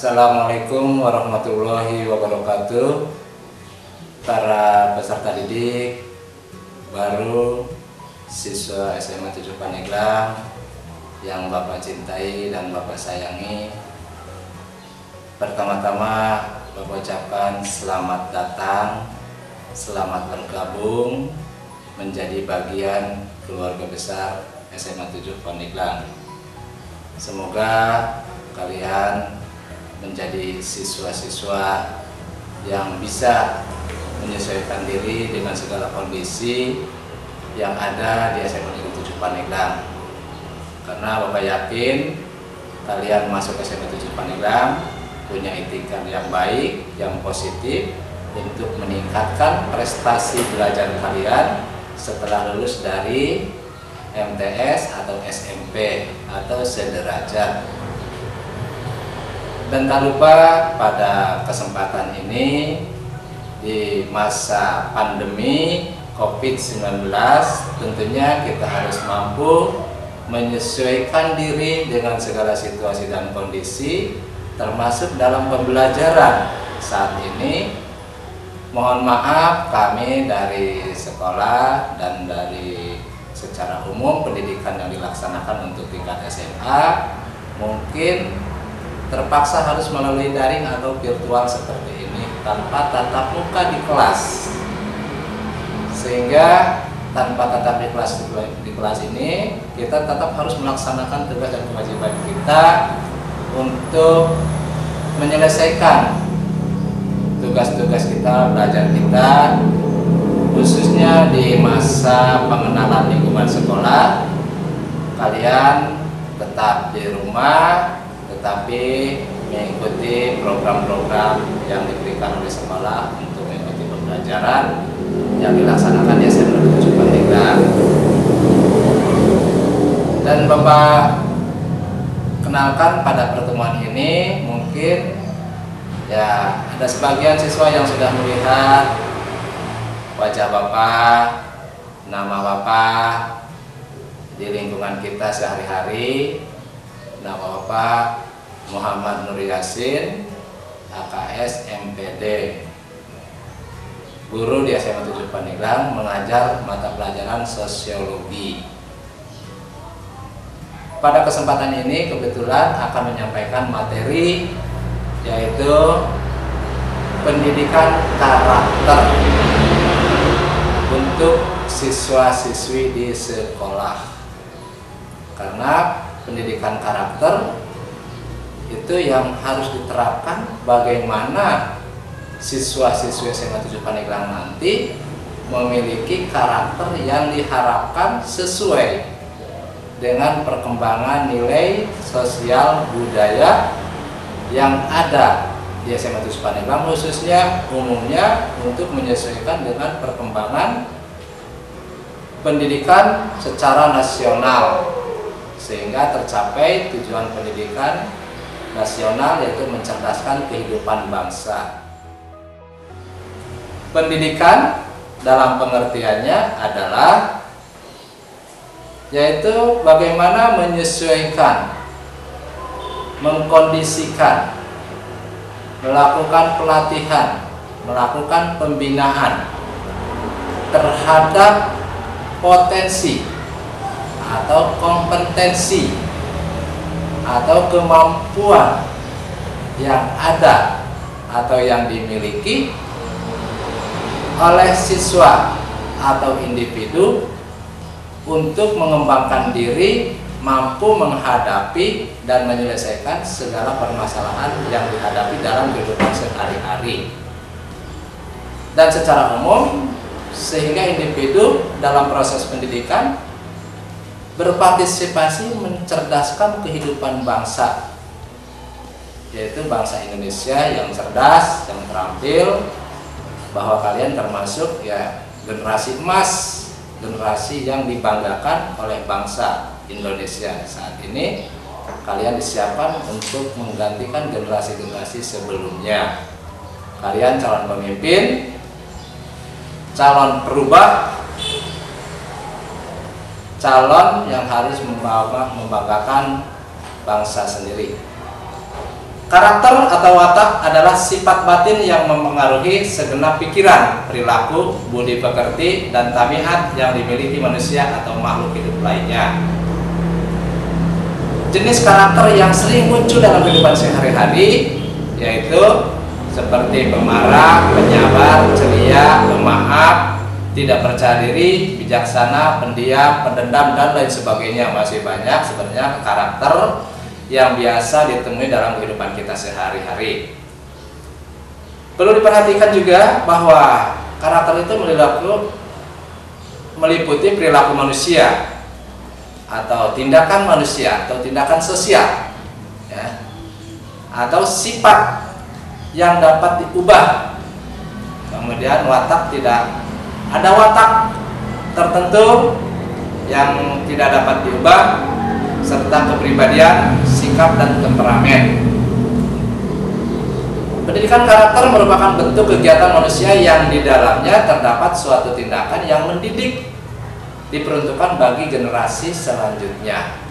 Assalamualaikum warahmatullahi wabarakatuh. Para peserta didik baru, siswa SMA 7 Pandeglang yang Bapak cintai dan Bapak sayangi, pertama-tama Bapak ucapkan selamat datang, selamat bergabung menjadi bagian keluarga besar SMA 7 Pandeglang. Semoga kalian menjadi siswa-siswa yang bisa menyesuaikan diri dengan segala kondisi yang ada di SMA 7 Pandeglang. Karena Bapak yakin kalian masuk SMA 7 Pandeglang punya itikat yang baik, yang positif untuk meningkatkan prestasi belajar kalian setelah lulus dari MTS atau SMP atau sederajat. Dan tak lupa pada kesempatan ini di masa pandemi COVID-19 tentunya kita harus mampu menyesuaikan diri dengan segala situasi dan kondisi, termasuk dalam pembelajaran saat ini. Mohon maaf kami dari sekolah dan dari secara umum pendidikan yang dilaksanakan untuk tingkat SMA mungkin terpaksa harus melalui daring atau virtual seperti ini tanpa tatap muka di kelas, sehingga tanpa tatap di kelas ini kita tetap harus melaksanakan tugas dan kewajiban kita untuk menyelesaikan tugas-tugas kita, belajar kita, khususnya di masa pengenalan lingkungan sekolah. Kalian tetap di rumah tetapi mengikuti program-program yang diberikan oleh sekolah untuk mengikuti pembelajaran yang dilaksanakan di SMA 7 Pandeglang. Dan Bapak kenalkan pada pertemuan ini, mungkin ya ada sebagian siswa yang sudah melihat wajah Bapak, nama Bapak di lingkungan kita sehari-hari. Nama Bapak Muhammad Nur Yasin, AKS MPD, guru di SMA 7 Pandeglang, mengajar mata pelajaran sosiologi. Pada kesempatan ini kebetulan akan menyampaikan materi yaitu pendidikan karakter untuk siswa-siswi di sekolah. Karena pendidikan karakter itu yang harus diterapkan bagaimana siswa-siswi SMA 7 Pandeglang nanti memiliki karakter yang diharapkan sesuai dengan perkembangan nilai sosial budaya yang ada di SMA 7 Pandeglang, khususnya umumnya untuk menyesuaikan dengan perkembangan pendidikan secara nasional, sehingga tercapai tujuan pendidikan nasional yaitu mencerdaskan kehidupan bangsa. Pendidikan dalam pengertiannya adalah yaitu bagaimana menyesuaikan, mengkondisikan, melakukan pelatihan, melakukan pembinaan terhadap potensi atau kompetensi atau kemampuan yang ada atau yang dimiliki oleh siswa atau individu untuk mengembangkan diri, mampu menghadapi dan menyelesaikan segala permasalahan yang dihadapi dalam kehidupan sehari-hari. Dan secara umum, sehingga individu dalam proses pendidikan berpartisipasi mencerdaskan kehidupan bangsa, yaitu bangsa Indonesia yang cerdas, yang terampil, bahwa kalian termasuk ya generasi emas, generasi yang dibanggakan oleh bangsa Indonesia saat ini. Kalian disiapkan untuk menggantikan generasi-generasi sebelumnya. Kalian calon pemimpin, calon perubah, calon yang harus membanggakan bangsa sendiri. Karakter atau watak adalah sifat batin yang mempengaruhi segenap pikiran, perilaku, budi pekerti, dan tabiat yang dimiliki manusia atau makhluk hidup lainnya. Jenis karakter yang sering muncul dalam kehidupan sehari-hari yaitu seperti pemarah, penyabar, ceria, pemaaf, tidak percaya diri, bijaksana, pendiam, pendendam, dan lain sebagainya. Masih banyak sebenarnya karakter yang biasa ditemui dalam kehidupan kita sehari-hari. Perlu diperhatikan juga bahwa karakter itu meliputi perilaku manusia atau tindakan manusia atau tindakan sosial, ya, atau sifat yang dapat diubah. Kemudian watak, tidak ada watak tertentu yang tidak dapat diubah, serta kepribadian, sikap, dan temperamen. Pendidikan karakter merupakan bentuk kegiatan manusia yang di dalamnya terdapat suatu tindakan yang mendidik, diperuntukkan bagi generasi selanjutnya.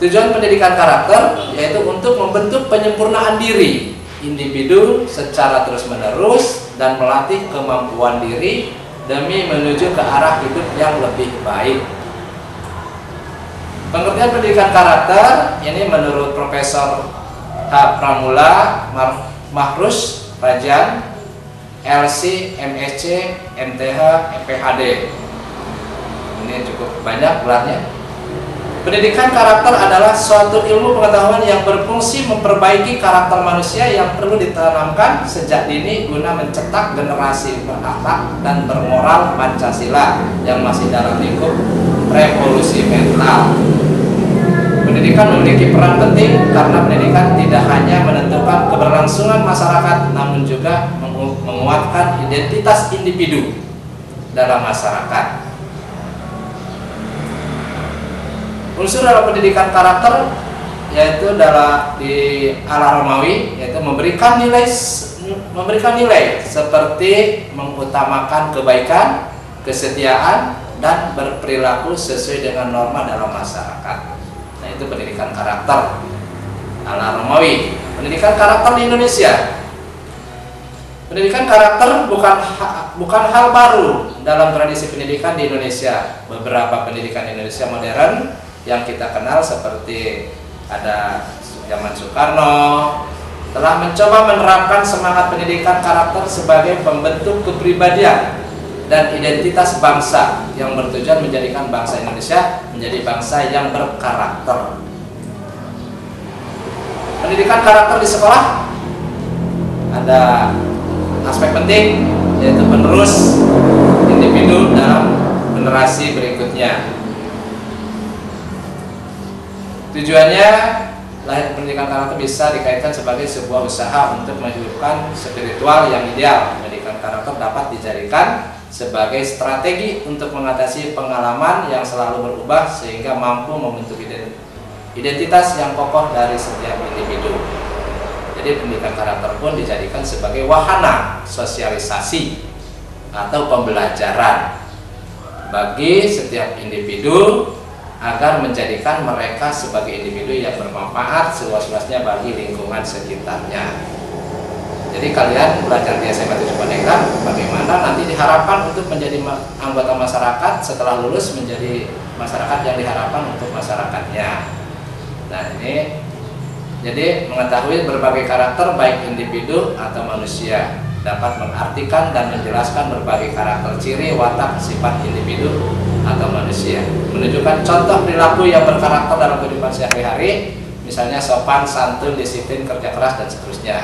Tujuan pendidikan karakter yaitu untuk membentuk penyempurnaan diri individu secara terus-menerus dan melatih kemampuan diri demi menuju ke arah hidup yang lebih baik. Pengertian pendidikan karakter ini menurut Profesor H. Pramula Mahrus Rajan, LC, MSc, MTh, PhD. Ini cukup banyak gelarnya. Pendidikan karakter adalah suatu ilmu pengetahuan yang berfungsi memperbaiki karakter manusia yang perlu ditanamkan sejak dini guna mencetak generasi berakhlak dan bermoral Pancasila yang masih dalam lingkup revolusi mental. Pendidikan memiliki peran penting karena pendidikan tidak hanya menentukan keberlangsungan masyarakat, namun juga menguatkan identitas individu dalam masyarakat. Unsur dalam pendidikan karakter yaitu di ala Romawi, yaitu memberikan nilai seperti mengutamakan kebaikan, kesetiaan, dan berperilaku sesuai dengan norma dalam masyarakat. Nah, itu pendidikan karakter ala Romawi. Pendidikan karakter di Indonesia. Pendidikan karakter bukan hal baru dalam tradisi pendidikan di Indonesia. Beberapa pendidikan Indonesia modern yang kita kenal seperti ada zaman Soekarno telah mencoba menerapkan semangat pendidikan karakter sebagai pembentuk kepribadian dan identitas bangsa yang bertujuan menjadikan bangsa Indonesia menjadi bangsa yang berkarakter. Pendidikan karakter di sekolah ada aspek penting yaitu penerus individu dalam generasi berikutnya. Tujuannya lahir pendidikan karakter bisa dikaitkan sebagai sebuah usaha untuk menghidupkan spiritual yang ideal. Pendidikan karakter dapat dijadikan sebagai strategi untuk mengatasi pengalaman yang selalu berubah sehingga mampu membentuk identitas yang kokoh dari setiap individu. Jadi pendidikan karakter pun dijadikan sebagai wahana sosialisasi atau pembelajaran bagi setiap individu agar menjadikan mereka sebagai individu yang bermanfaat seluas-luasnya bagi lingkungan sekitarnya. Jadi kalian belajar di SMA 7 Paneka, bagaimana nanti diharapkan untuk menjadi anggota masyarakat setelah lulus menjadi masyarakat yang diharapkan untuk masyarakatnya. Nah, ini jadi mengetahui berbagai karakter baik individu atau manusia, dapat mengartikan dan menjelaskan berbagai karakter ciri watak sifat individu atau manusia, menunjukkan contoh perilaku yang berkarakter dalam kehidupan sehari-hari, misalnya sopan, santun, disiplin, kerja keras, dan seterusnya.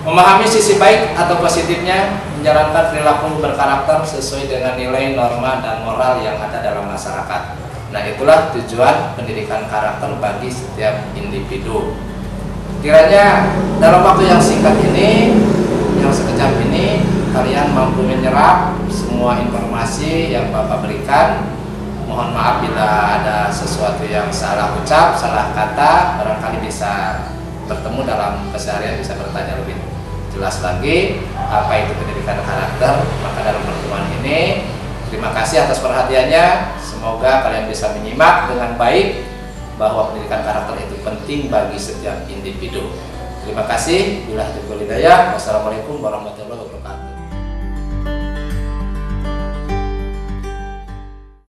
Memahami sisi baik atau positifnya, menjalankan perilaku berkarakter sesuai dengan nilai, norma, dan moral yang ada dalam masyarakat. Nah, itulah tujuan pendidikan karakter bagi setiap individu. Kiranya dalam waktu yang singkat ini, yang sekejap ini, kalian mampu menyerap semua informasi yang Bapak berikan. Mohon maaf bila ada sesuatu yang salah ucap, salah kata, barangkali bisa bertemu dalam keseharian, bisa bertanya lebih jelas lagi apa itu pendidikan karakter. Maka dalam pertemuan ini terima kasih atas perhatiannya. Semoga kalian bisa menyimak dengan baik bahwa pendidikan karakter itu penting bagi setiap individu. Terima kasih. Wassalamualaikum warahmatullahi wabarakatuh.